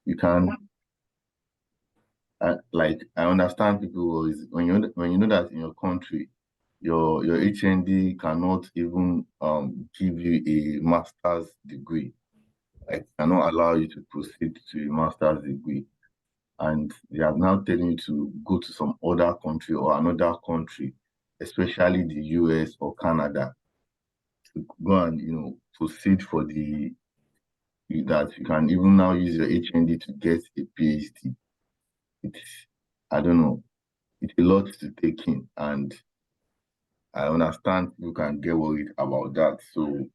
You can like I understand people is when you know that in your country your HND cannot even give you a master's degree, like cannot allow you to proceed to a master's degree, and they are now telling you to go to some other country or another country, especially the US or Canada, to go and proceed for that you can even now use your HND to get a PhD. It's I don't know, it's a lot to take in, and I understand you can get worried about that. So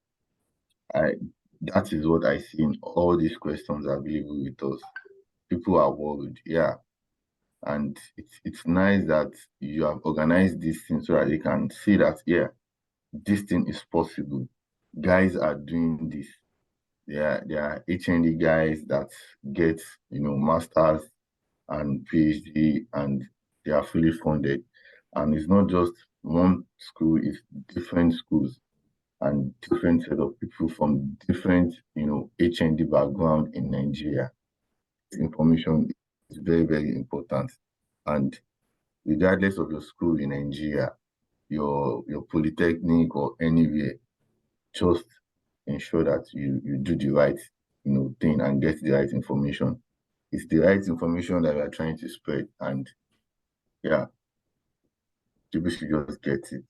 I that is what I see in all these questions available with us. People are worried, yeah. And it's nice that you have organized this thing so that they can see that, yeah, this thing is possible. Guys are doing this. There are HND guys that get masters and PhD, and they are fully funded. And it's not just one school; it's different schools and different set of people from different HND background in Nigeria. This information is very, very important. And regardless of your school in Nigeria, your polytechnic or anywhere, just ensure that you do the right thing and get the right information. It's the right information that we are trying to spread, and yeah, people should just get it.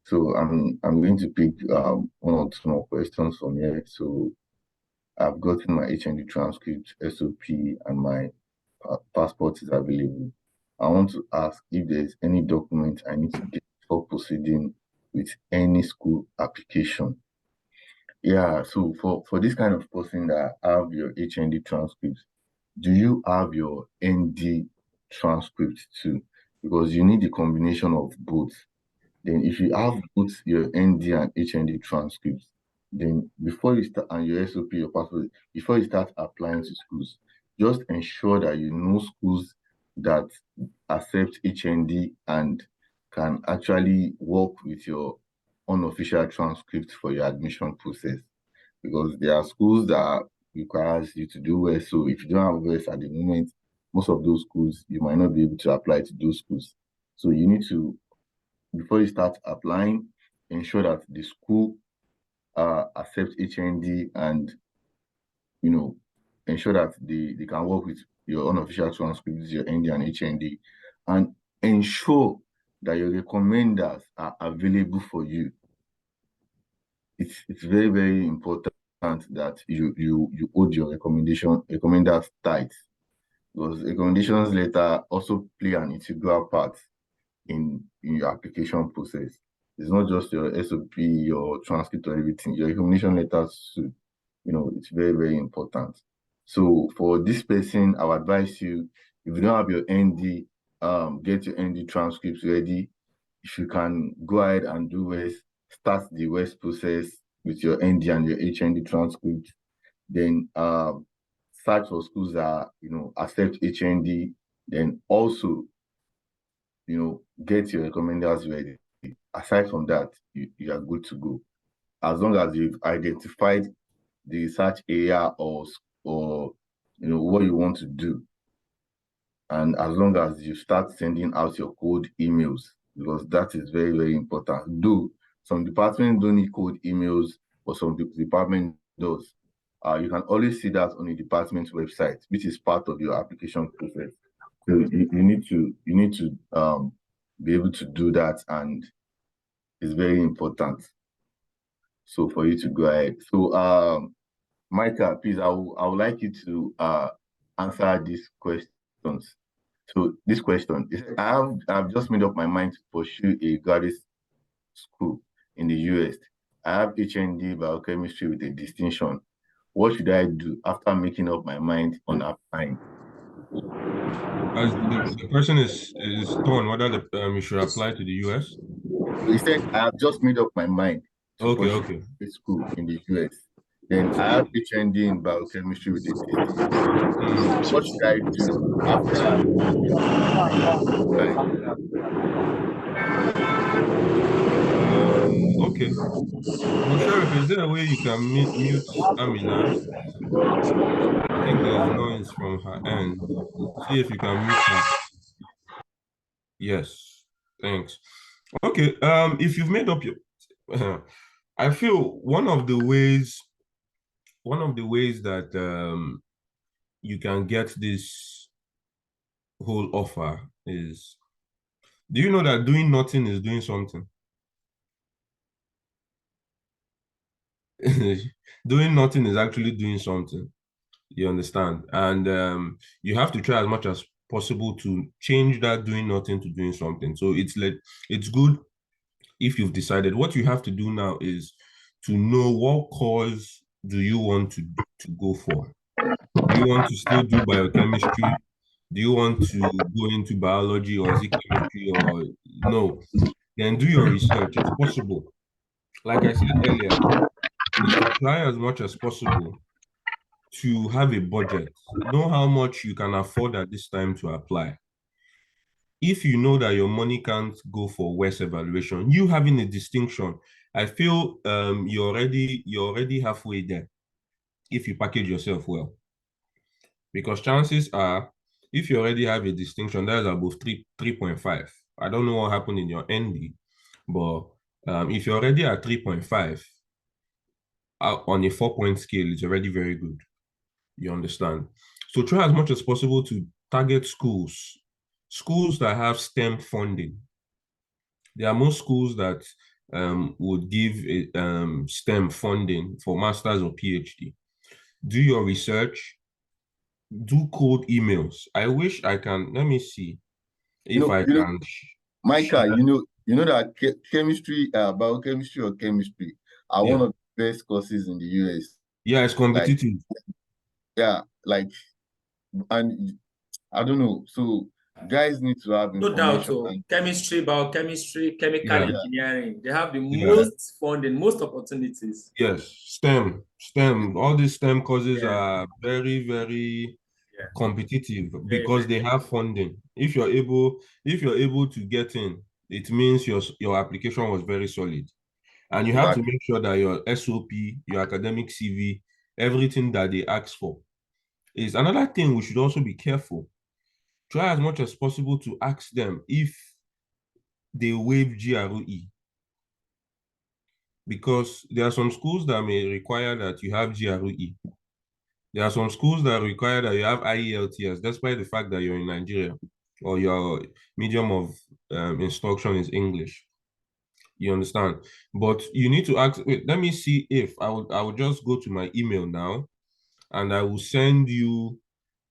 So I'm going to pick one or two more questions from here. So I've gotten my HND transcript, SOP, and my passport is available. I want to ask if there's any document I need to get before proceeding with any school application. Yeah, so for this kind of person that have your HND transcript, do you have your ND transcript too? Because you need the combination of both. Then if you have both your ND and HND transcripts, then before you start, and your SOP, your passport, before you start applying to schools, just ensure that you know schools that accept HND and can actually work with your unofficial transcript for your admission process. Because there are schools that requires you to do well. So if you don't have WES at the moment, most of those schools, you might not be able to apply to those schools. So you need to, before you start applying, ensure that the school accepts HND, and ensure that they can work with your unofficial transcripts, your ND and HND, and ensure that your recommenders are available for you. It's very, very important that you hold your recommenders tight, because recommendations letter also play an integral part in your application process. It's not just your SOP, your transcript or everything. Your recommendation letters too. It's very, very important. So for this person, I would advise you, if you don't have your ND, get your ND transcripts ready. If you can go ahead and do WES, start the WES process with your ND and your HND transcript. Then search for schools that accept HND. Then also get your recommenders ready. Aside from that, you are good to go. As long as you've identified the research area or what you want to do, and as long as you start sending out your cold emails, because that is very, very important. Though some departments don't need cold emails, but some department does. You can always see that on the department's website, which is part of your application process. So you need to be able to do that, and it's very important. So for you to go ahead. So Michael, please, I would like you to answer these questions. So this question is, I've just made up my mind to pursue a graduate school in the US. I have HND biochemistry with a distinction. What should I do after making up my mind on applying? As the person is torn whether you should apply to the US. So he said, I have just made up my mind to Okay, pursue okay. a school in the US. Then I have HND in biochemistry with a distinction. What should I do after making up my mind on applying? Okay. Well, Sheriff, is there a way you can mute Amina? I think there's noise from her end. See if you can mute her. Yes. Thanks. Okay. If you've made up your, I feel one of the ways that you can get this whole offer is, do you know that doing nothing is doing something? Doing nothing is actually doing something. You understand? And you have to try as much as possible to change that doing nothing to doing something. So it's good if you've decided. What you have to do now is to know what course do you want to go for. Do you want to still do biochemistry? Do you want to go into biology, or is it chemistry, or no? Then do your research. It's possible. Like I said earlier, is to try as much as possible to have a budget. Know how much you can afford at this time to apply. If you know that your money can't go for worse evaluation, you having a distinction, I feel you're already halfway there if you package yourself well. Because chances are, if you already have a distinction, that's above 3.5. I don't know what happened in your ND, but if you're already at 3.5 on a 4-point scale, it's already very good. You understand? So try as much as possible to target schools that have STEM funding. There are most schools that would give STEM funding for masters or PhD. Do your research, do cold emails. I wish I can, let me see You if know, I you know, can Micah, share. you know that chemistry, biochemistry or chemistry are one Yeah. of the best courses in the US. Yeah, it's Like, competitive. yeah, like, and I don't know. So guys need to have No doubt, information so and chemistry, biochemistry, chemical Yeah, yeah, engineering, they have the yeah. yeah, most funding, most opportunities. Yes. STEM. All these STEM courses Yeah, are very, very yeah, competitive very, because very. they have funding. If you're able to get in, it means your application was very solid. And you have to exactly. make sure that your SOP, your academic CV, everything that they ask for is another thing we should also be careful. Try as much as possible to ask them if they waive GRE, because there are some schools that may require that you have GRE. There are some schools that require that you have IELTS, despite the fact that you're in Nigeria or your medium of instruction is English. You understand? But you need to ask. Wait, let me see if I will just go to my email now, and I will send you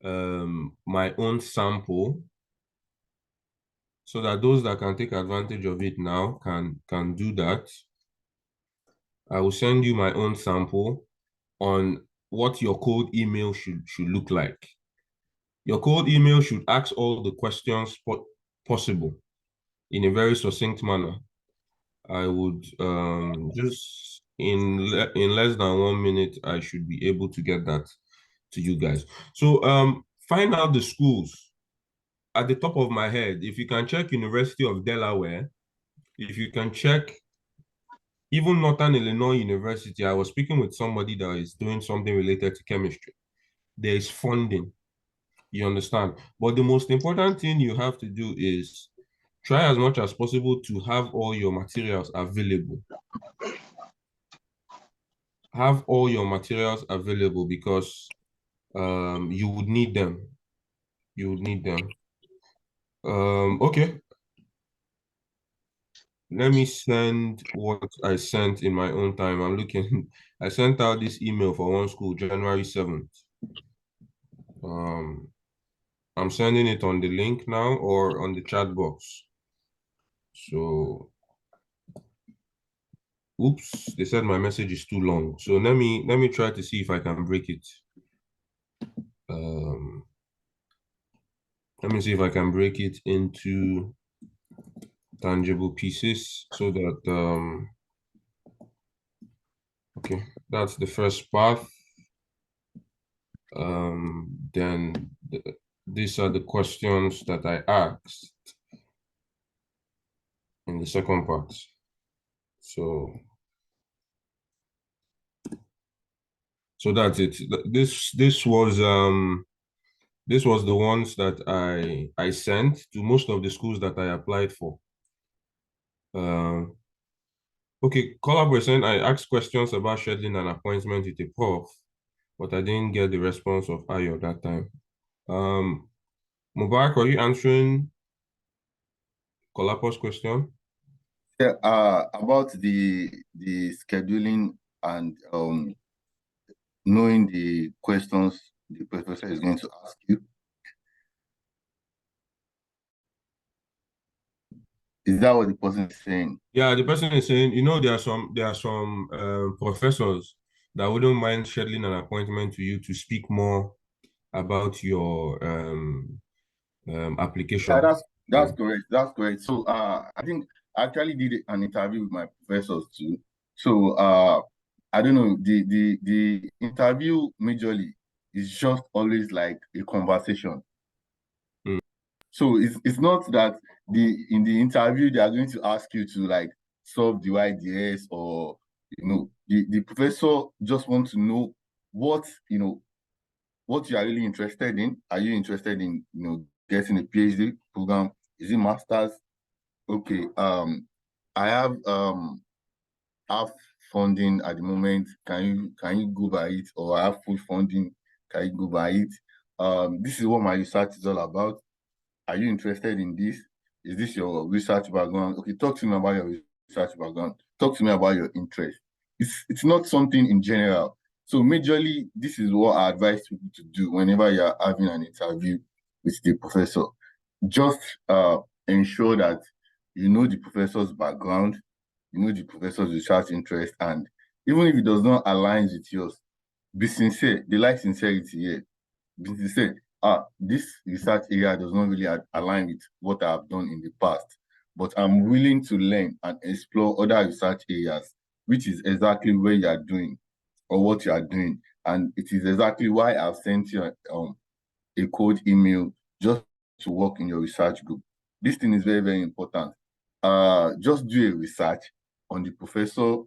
my own sample, so that those that can take advantage of it now can do that. I will send you my own sample on what your cold email should look like. Your cold email should ask all the questions possible in a very succinct manner. I would just in less than 1 minute, I should be able to get that to you guys. So find out the schools at the top of my head. If you can check University of Delaware, if you can check even Northern Illinois University. I was speaking with somebody that is doing something related to chemistry. There is funding. You understand? But the most important thing you have to do is try as much as possible to have all your materials available. Have all your materials available, because you would need them. You would need them. Okay. Let me send what I sent in my own time. I'm looking. I sent out this email for one school, January 7th. Um, I'm sending it on the link now or on the chat box. So, oops, they said my message is too long. So let me try to see if I can break it. Um, let me see if I can break it into tangible pieces so that okay, that's the first path. Then these are the questions that I asked in the second part. So that's it. This was the ones that I sent to most of the schools that I applied for. Okay, collaboration. I asked questions about scheduling an appointment with a prof, but I didn't get the response of Ayo that time. Mubarak, are you answering Kolapo's question? Yeah, about the scheduling and knowing the questions the professor is going to ask you. Is that what the person is saying? Yeah, the person is saying, there are some professors that wouldn't mind scheduling an appointment to you to speak more about your Yeah, application. that's correct. That's correct. So I think I actually did an interview with my professors too. So I don't know, the interview majorly is just always like a conversation. Mm. So it's not that in the interview they are going to ask you to like solve the IDS, or the professor just wants to know what what you are really interested in. Are you interested in getting a PhD program? Is it masters? Okay. I have funding at the moment. Can you go by it? Or I have full funding. Can you go by it? This is what my research is all about. Are you interested in this? Is this your research background? Okay, talk to me about your research background. Talk to me about your interest. It's not something in general. So majorly, this is what I advise people to do whenever you're having an interview with the professor. Just ensure that you know the professor's background, you know the professor's research interest, and even if it does not align with yours, be sincere. They like sincerity here. Be sincere. This research area does not really align with what I've done in the past, but I'm willing to learn and explore other research areas, which is exactly where you are doing or what you are doing. And it is exactly why I've sent you a code email just to work in your research group. This thing is very, very important. Just do a research on the professor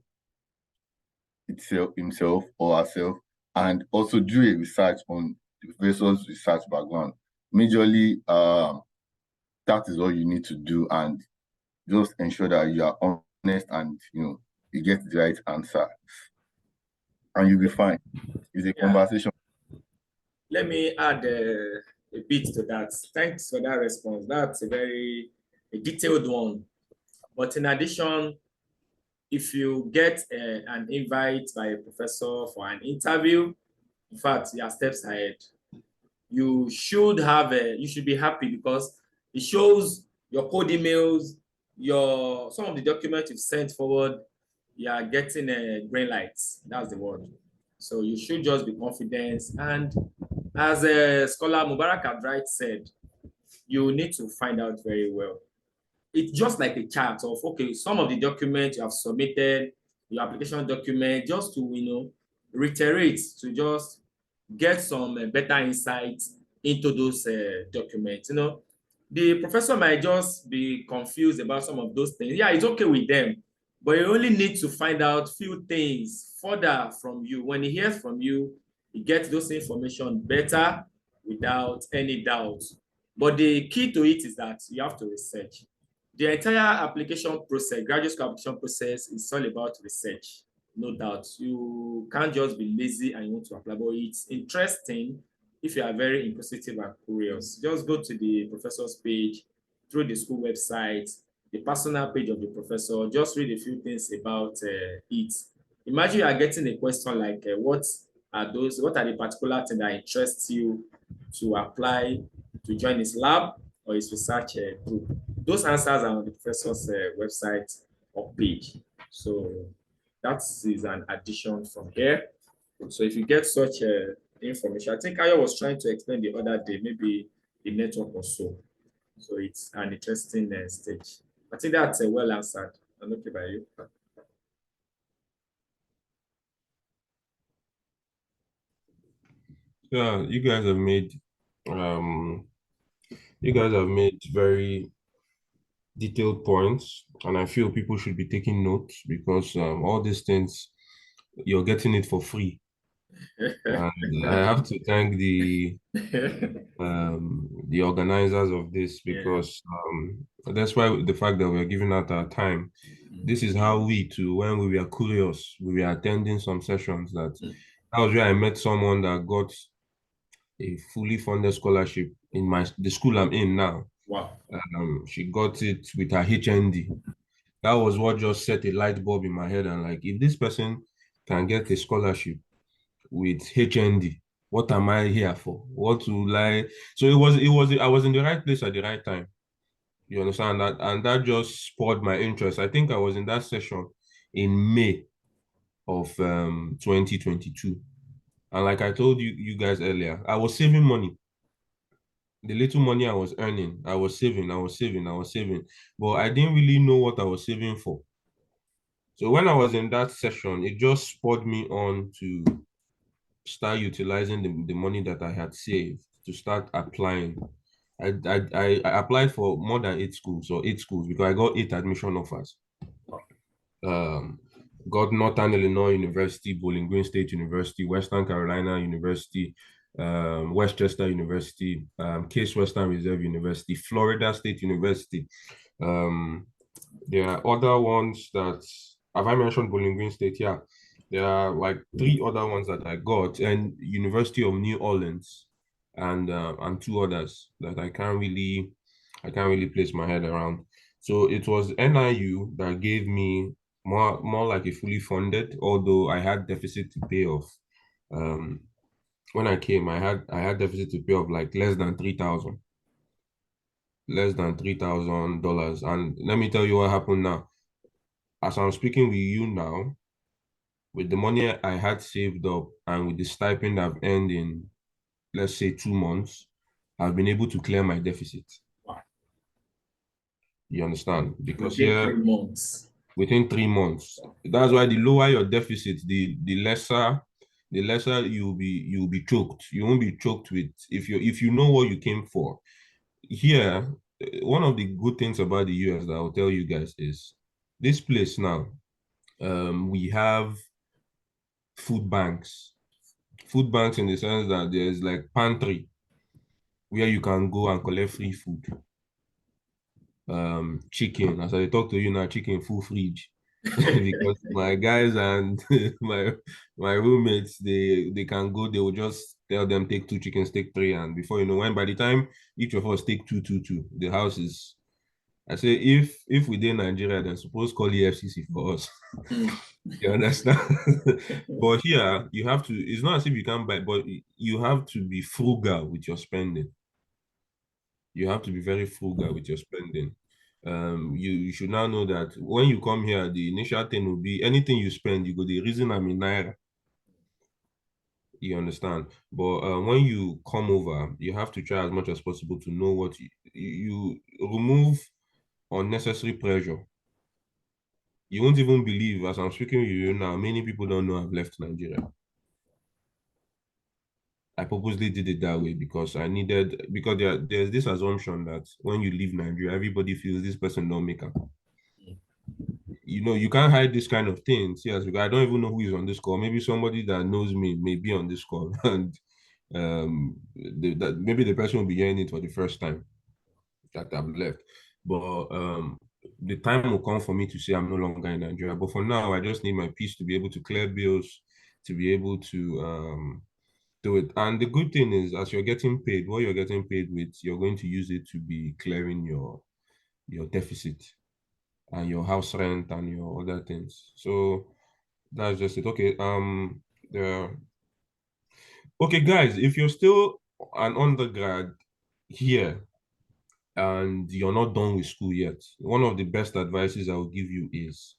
himself or herself, and also do a research on the professor's research background. Majorly, that is all you need to do, and just ensure that you are honest and you get the right answer, and you'll be fine. It's a conversation. Let me add a bit to that. Thanks for that response. That's a very detailed one. But in addition, if you get an invite by a professor for an interview, in fact, you are steps ahead. You should be happy, because it shows your code emails, some of the documents you've sent forward, you are getting a green light. That's the word. So you should just be confident. And as a scholar Mubarak Adright said, you need to find out very well. It's just like a chart of, okay, some of the documents you have submitted, your application document, just to reiterate, to just get some better insight into those documents. The professor might just be confused about some of those things. Yeah, it's okay with them, but you only need to find out few things further from you. When he hears from you, he gets those information better without any doubt. But the key to it is that you have to research. The entire application process, graduate school application process, is all about research. No doubt. You can't just be lazy and you want to apply, but it's interesting if you are very inquisitive and curious. Just go to the professor's page, through the school website, the personal page of the professor, just read a few things about it. Imagine you are getting a question like, what are the particular things that interest you to apply to join his lab or his research group? Those answers are on the professor's website or page. So that is an addition from here. So if you get such information, I think Ayo was trying to explain the other day, maybe the network or so. So it's an interesting stage. I think that's well answered. I'm okay by you. Yeah, um you guys have made very detailed points, and I feel people should be taking notes because all these things you're getting it for free. And I have to thank the organizers of this Yeah. because that's why the fact that we're giving out our time. This is how we too, when we were curious, we were attending some sessions that was where I met someone that got a fully funded scholarship in the school I'm in now. Wow. She got it with her HND. That was what just set a light bulb in my head. And like, if this person can get a scholarship with HND, what am I here for? What will I? So I was in the right place at the right time. You understand that? And that just spurred my interest. I think I was in that session in May of 2022. And like I told you guys earlier, I was saving money. The little money I was earning, I was saving, I was saving. But I didn't really know what I was saving for. So when I was in that session, it just spurred me on to start utilizing the money that I had saved to start applying. I applied for more than 8 schools or 8 schools because I got 8 admission offers. Um, got Northern Illinois University, Bowling Green State University, Western Carolina University, Westchester University, Case Western Reserve University, Florida State University. Um, there are other ones that have I mentioned Bowling Green State? Yeah, there are like 3 other ones that I got, and University of New Orleans, and 2 others that I can't really place my head around. So it was NIU that gave me more like a fully funded, although I had deficit to pay off. Um, when I came, I had deficit to pay of like less than $3,000. And let me tell you what happened now. As I'm speaking with you now, with the money I had saved up and with the stipend I've earned in, let's say, 2 months, I've been able to clear my deficit. Wow. You understand? Because Within here, 3 months. within 3 months, that's why the lower your deficit, the lesser you'll be choked. You won't be choked with if you know what you came for. Here, one of the good things about the US that I'll tell you guys is this place now. We have food banks. Food banks in the sense that there's like pantry where you can go and collect free food. Chicken, as I talk to you now, chicken full fridge. Because my guys and my roommates, they can go, they will just tell them take 2 chickens, take 3, and before you know, when by the time each of us take two, the house is. I say if we did Nigeria, then suppose call EFCC for us. You understand? But here you have to. It's not as if you can't buy, but you have to be frugal with your spending. You have to be very frugal with your spending. You should now know that when you come here, the initial thing will be anything you spend, you go the reason I'm in naira. You understand? But when you come over, you have to try as much as possible to know what you remove unnecessary pressure. You won't even believe, as I'm speaking with you now, many people don't know I've left Nigeria. I purposely did it that way because because there's this assumption that when you leave Nigeria, everybody feels this person don't make up. You know, you can't hide this kind of thing. Yes, because I don't even know who is on this call. Maybe somebody that knows me may be on this call, and maybe the person will be hearing it for the first time that I've left. But the time will come for me to say I'm no longer in Nigeria. But for now, I just need my peace to be able to clear bills, to be able to do it. And the good thing is, as you're getting paid, what you're getting paid with, you're going to use it to be clearing your deficit and your house rent and your other things. So that's just it. Okay. The okay, guys, if you're still an undergrad here and you're not done with school yet, one of the best advices I will give you is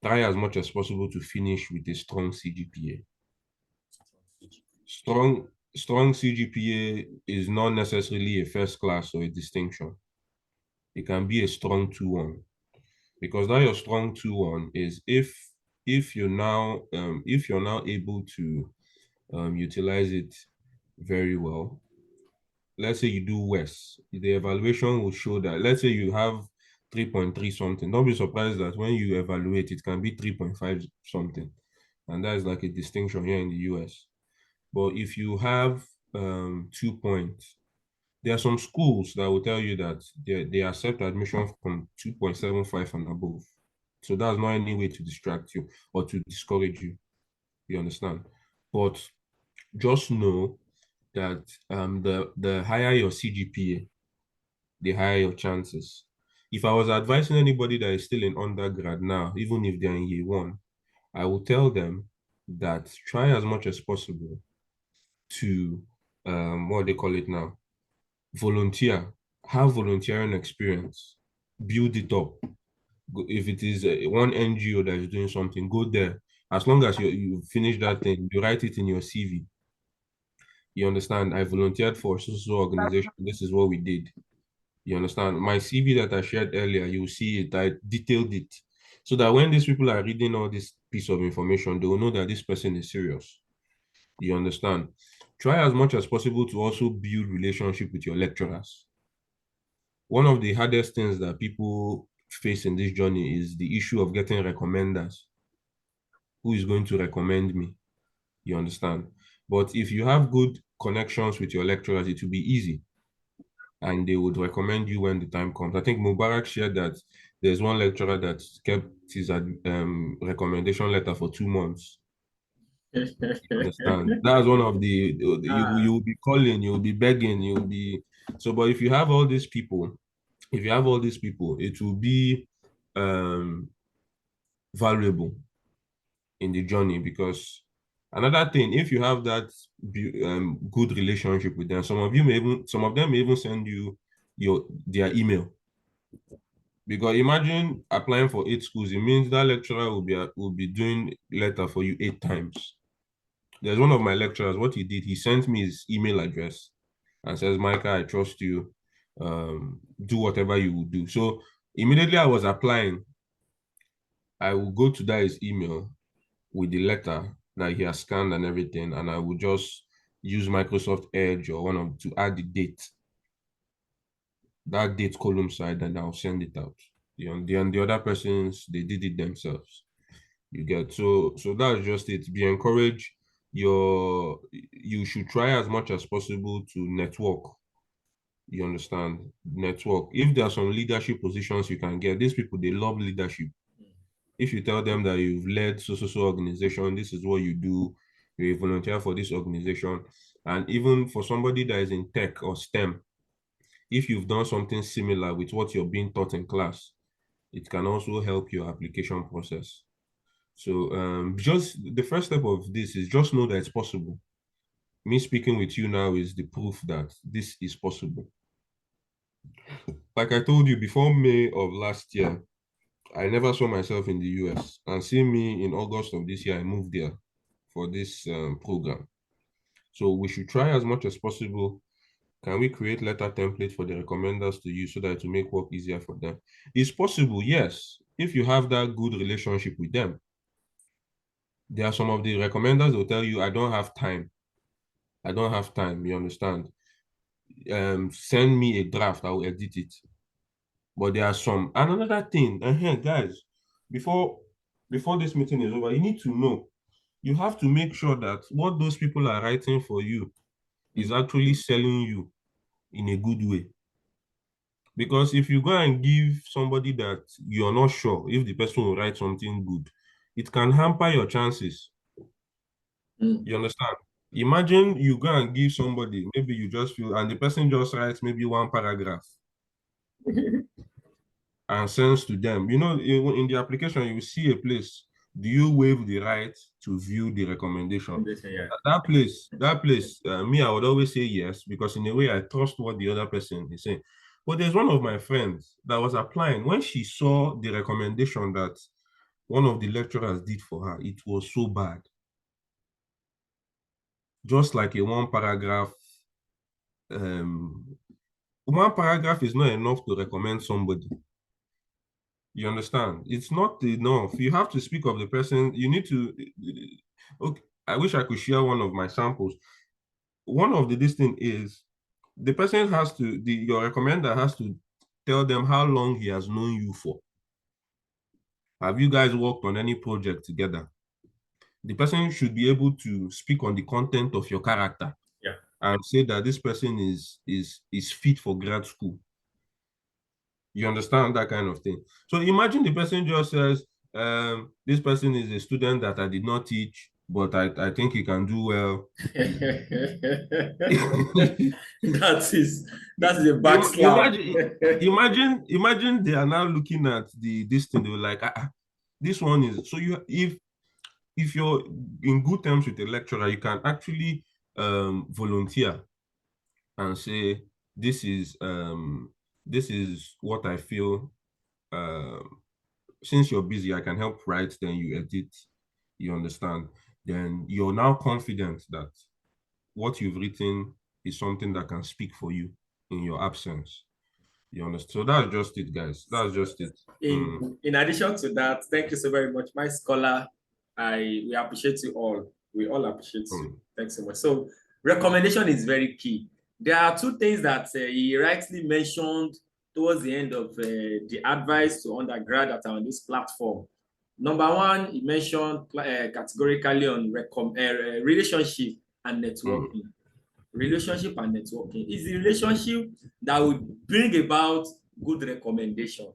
try as much as possible to finish with a strong CGPA. Strong CGPA is not necessarily a first class or a distinction. It can be a strong 2-1 because now your strong 2-1 is if you're now able to utilize it very well. Let's say you do West, the evaluation will show that. Let's say you have 3.3 something. Don't be surprised that when you evaluate, it can be 3.5 something. And that is like a distinction here in the US. But if you have 2 points, there are some schools that will tell you that they accept admission from 2.75 and above. So that's not any way to distract you or to discourage you. You understand? But just know that the higher your CGPA, the higher your chances. If I was advising anybody that is still in undergrad now, even if they're in year one, I will tell them that try as much as possible to what they call it now, volunteer, have volunteering experience, build it up. If it is one NGO that is doing something, go there. As long as you finish that thing, you write it in your CV. You understand? I volunteered for a social organization. This is what we did. You understand? My CV that I shared earlier, you will see it. I detailed it so that when these people are reading all this piece of information, they will know that this person is serious. You understand? Try as much as possible to also build relationship with your lecturers. One of the hardest things that people face in this journey is the issue of getting recommenders. Who is going to recommend me? You understand? But if you have good connections with your lecturers, it will be easy and they would recommend you when the time comes. I think Mubarak shared that there's one lecturer that kept his recommendation letter for 2 months. You understand? That's one of you will be calling, you will be begging, you will be so. But if you have all these people, it will be valuable in the journey because another thing, if you have that good relationship with them, some of them may even send you their email. Because imagine applying for 8 schools, it means that lecturer will be doing letter for you 8 times. There's one of my lecturers, what he did, he sent me his email address and says, Micah, I trust you. Do whatever you will do. So immediately I was applying, I will go to that his email with the letter that he has scanned and everything, and I will just use Microsoft Edge or to add the date, that date column side, and I'll send it out. The other persons, they did it themselves. You get so that's just it. Be encouraged. You should try as much as possible to network. You understand? Network. If there are some leadership positions you can get, these people, they love leadership. If you tell them that you've led so organization, this is what you do, you volunteer for this organization, and even for somebody that is in tech or STEM, if you've done something similar with what you're being taught in class, it can also help your application process. So just the first step of this is just know that it's possible. Me speaking with you now is the proof that this is possible. Like I told you, before May of last year, I never saw myself in the US. And seeing me in August of this year, I moved there for this program. So we should try as much as possible. Can we create letter template for the recommenders to use so that to make work easier for them? It's possible, yes, if you have that good relationship with them. There are some of the recommenders will tell you, I don't have time. I don't have time, you understand? Send me a draft, I will edit it. But there are some. And another thing, guys, before this meeting is over, you need to know, you have to make sure that what those people are writing for you is actually selling you in a good way. Because if you go and give somebody that you're not sure if the person will write something good, it can hamper your chances. You understand? Imagine you go and give somebody, maybe you just feel, and the person just writes maybe one paragraph and sends to them. You know, in the application, you see a place. Do you waive the right to view the recommendation? Yeah. That place, me, I would always say yes, because in a way, I trust what the other person is saying. But there's one of my friends that was applying. When she saw the recommendation that one of the lecturers did for her, it was so bad. Just like a one paragraph is not enough to recommend somebody. You understand? It's not enough. You have to speak of the person. You need to. Okay, I wish I could share one of my samples. One of this thing is the person has to, your recommender has to tell them how long he has known you for. Have you guys worked on any project together? The person should be able to speak on the content of your character. Yeah. And say that this person is fit for grad school. You understand that kind of thing? So imagine the person just says, this person is a student that I did not teach, but I think he can do well. that is a backslap. Imagine they are now looking at this thing. They were like, this one is so you if you're in good terms with a lecturer, you can actually volunteer and say, this is what I feel. Since you're busy, I can help write, then you edit, you understand. Then you're now confident that what you've written is something that can speak for you in your absence. You understand? So that's just it, guys. That's just it. In addition to that, thank you so very much, my scholar. We appreciate you all. We all appreciate you. Thanks so much. So recommendation is very key. There are two things that he rightly mentioned towards the end of the advice to undergrad that are on this platform. Number one, he mentioned categorically on relationship and networking. Relationship and networking is the relationship that will bring about good recommendation.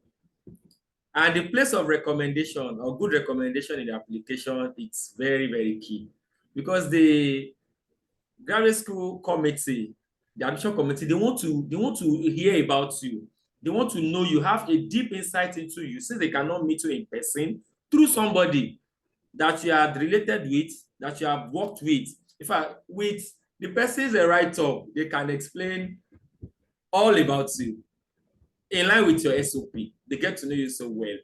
And the place of recommendation or good recommendation in the application, it's very, very key. Because the graduate school committee, the admission committee, they want to hear about you. They want to know you, have a deep insight into you, since they cannot meet you in person, through somebody that you are related with, that you have worked with. In fact, with the person's a write-up, they can explain all about you in line with your SOP. They get to know you so well.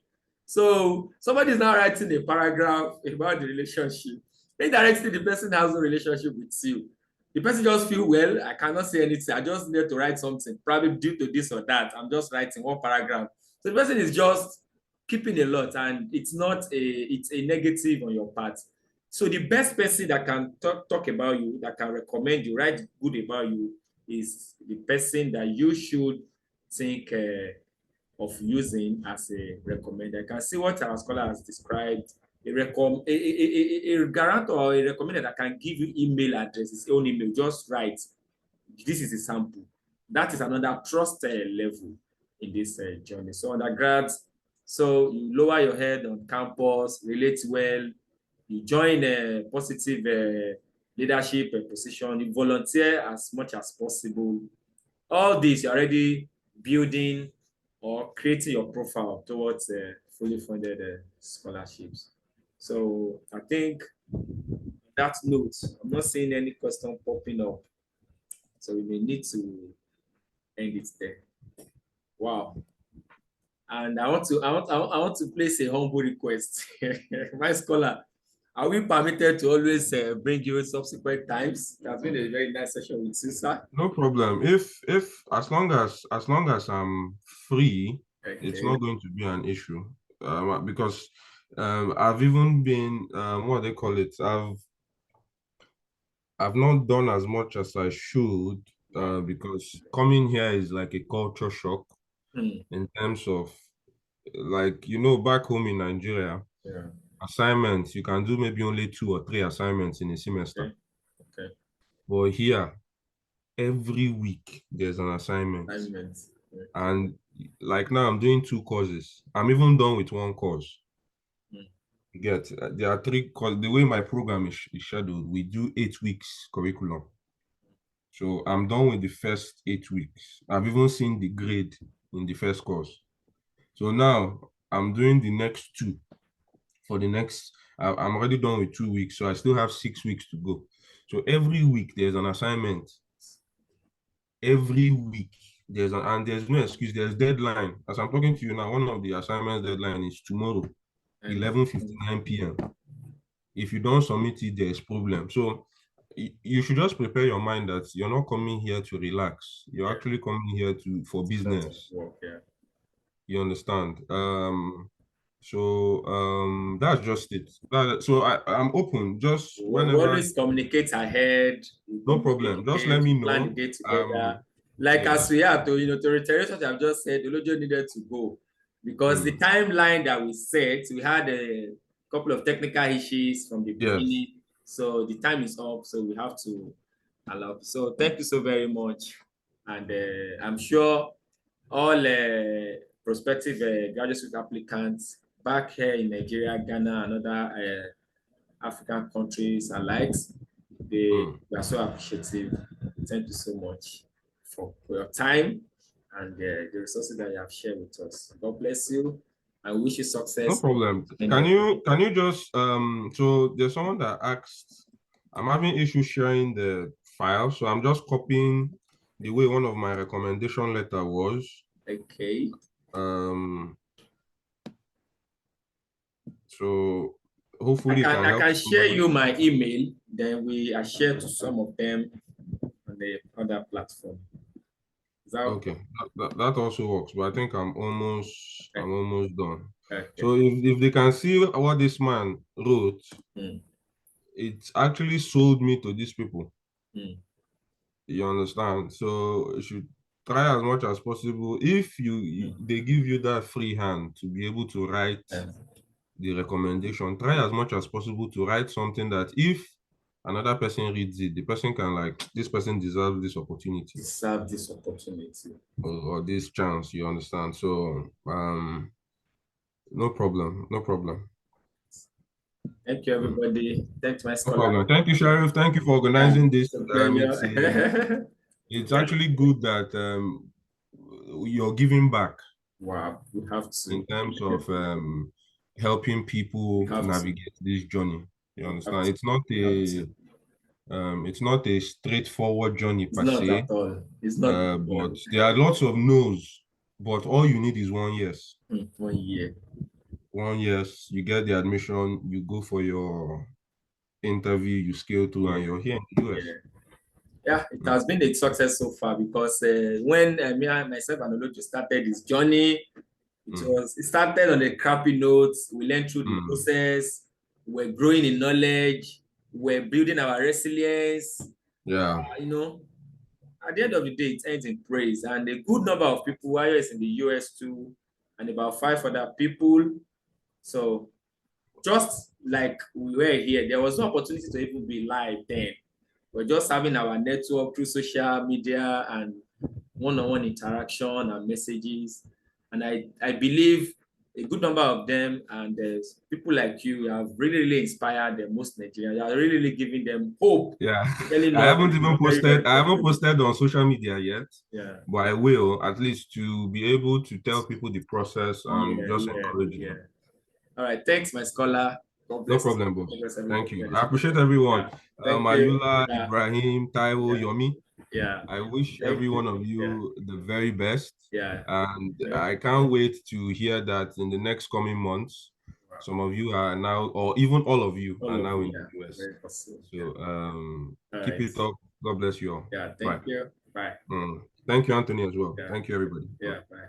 So somebody is now writing a paragraph about the relationship. Indirectly, the person has no relationship with you. The person just feel, well, I cannot say anything. I just need to write something, probably due to this or that. I'm just writing one paragraph. So the person is just keeping a lot, and it's a negative on your part. So the best person that can talk about you, that can recommend you, write good about you, is the person that you should think of using as a recommender. I can see what our scholar has described. A guarantor or a recommender that can give you email address, his own email, just write, this is a sample. That is another trust level in this journey. So undergrads, so you lower your head on campus, relate well, you join a positive leadership position, you volunteer as much as possible. All this, you're already building or creating your profile towards fully funded scholarships. So I think on that note, I'm not seeing any question popping up. So we may need to end it there. Wow. And I want to place a humble request. My scholar, are we permitted to always bring you subsequent times? It has been a very nice session with you, sir. No problem. If as long as I'm free, okay, it's not going to be an issue. Because I've even been what they call it. I've not done as much as I should because coming here is like a culture shock in terms of, like, back home in Nigeria, assignments, you can do maybe only 2 or 3 assignments in a semester. Okay. But here, every week there's an assignment. And like now I'm doing 2 courses. I'm even done with 1 course. You get, there are 3 courses. The way my program is scheduled, we do 8 weeks curriculum. So I'm done with the first 8 weeks. I've even seen the grade in the first course. So now I'm doing the next 2 for the next, I'm already done with 2 weeks. So I still have 6 weeks to go. So every week there's an assignment. Every week there's and there's no excuse, there's deadline. As I'm talking to you now, one of the assignments deadline is tomorrow, 11:59 p.m. If you don't submit it, there's problem. So you should just prepare your mind that you're not coming here to relax. You're actually coming here for business. You understand? That's just it. So I'm open. Just whenever. Always communicate ahead. No problem. Just let me know. Plan the day together. Like Yeah. as we are to, to reiterate what I've just said, Olojo needed to go because the timeline that we set, we had a couple of technical issues from the Yes. beginning. So the time is up, so we have to allow. So thank you so very much. And I'm sure all prospective graduate student applicants back here in Nigeria, Ghana, and other African countries alike, we are so appreciative. Thank you so much for your time and the resources that you have shared with us. God bless you. I wish you No success. problem. Can you just so there's someone that asked, I'm having issues sharing the file, so I'm just copying the way one of my recommendation letter was. Okay. So hopefully it can I help can share somebody. you my email, then I share to some of them on the other platform. Is that Okay, that also works, but I think I'm almost done. okay? So if they can see what this man wrote, Mm, it actually sold me to these people. mm. You understand? So you should try as much as possible. If they give you that free hand to be able to write the recommendation, try as much as possible to write something that if another person reads it, the person can like, this person deserves this opportunity Deserve this opportunity. or this chance. You understand? So no problem, no problem. Thank you, Mm. everybody. Thanks, my No scholar. problem. Thank you, Sheriff. Thank you for Yeah, organizing this. it's a pleasure. It's actually good that you're giving back Wow, we have in to. terms of helping We people have to. navigate this journey. You We have understand? to. We have to. It's not a straightforward journey It's per not se, at all. It's not at but all. there are lots of no's. But all you need is 1 yes. 1 year. 1 yes, you get the admission, you go for your interview, you scale through, Yeah. and you're here in the US. Yeah. Yeah, it has been a success so far because when me and myself and Olojo started this journey, it started on a crappy note. We learned through the process. We're growing in knowledge. We're building our resilience. Yeah. At the end of the day, it ends in praise. And a good number of people are in the US too, and about 5 other people. So just like we were here, there was no opportunity to even be live then. We're just having our network through social media and one-on-one interaction and messages. And I believe a good number of them and people like you have really inspired the most Nigerians. You are really giving them hope. Yeah. Telling I us haven't even very, posted, very I haven't possible. posted on social media yet. Yeah. But I will, at least to be able to tell people the process and just Yeah. encourage them. All right. Thanks, my scholar. God No bless problem, you. God boss. bless Thank everybody. you. I appreciate everyone. Yeah. Thank you. Ayula, Yeah. Ibrahim, Taiwo, Yeah. Yomi. Yeah. I wish Thank every one you. of you the very best. Yeah. And I can't wait to hear that in the next coming months, some of you are now, or even all of you are All of now you. in Yeah. the US. Very possible. So All keep right. it up. God bless you all. Yeah. Bye. Thank you. Bye. Thank you, Anthony, as well. Yeah. Thank you, everybody. Yeah. Bye.